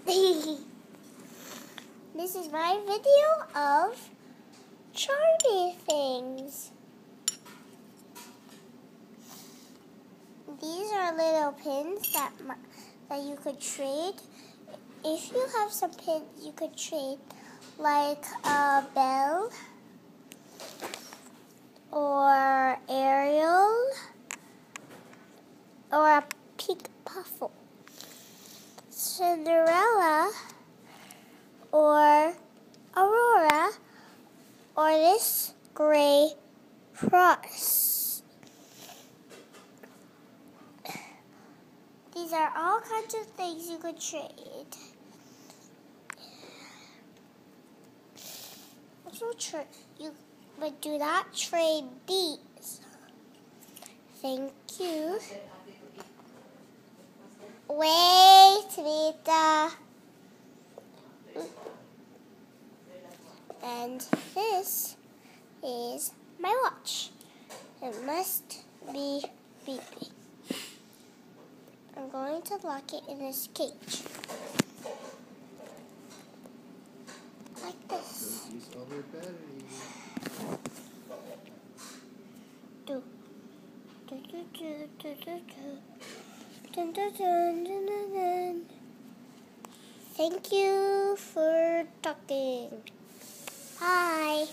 This is my video of Charmy things. These are little pins that you could trade. If you have some pins you could trade, like a bell or Ariel or a pink puffle, Cinderella or Aurora, or this gray cross. These are all kinds of things you could trade. But do not trade these. Thank you. Wait, Rita. And this is my watch. It must be beeping. I'm going to lock it in this cage. Like this. Do. Do, do, do, do, do, do. Dun, dun, dun, dun, dun, dun. Thank you for talking. Bye.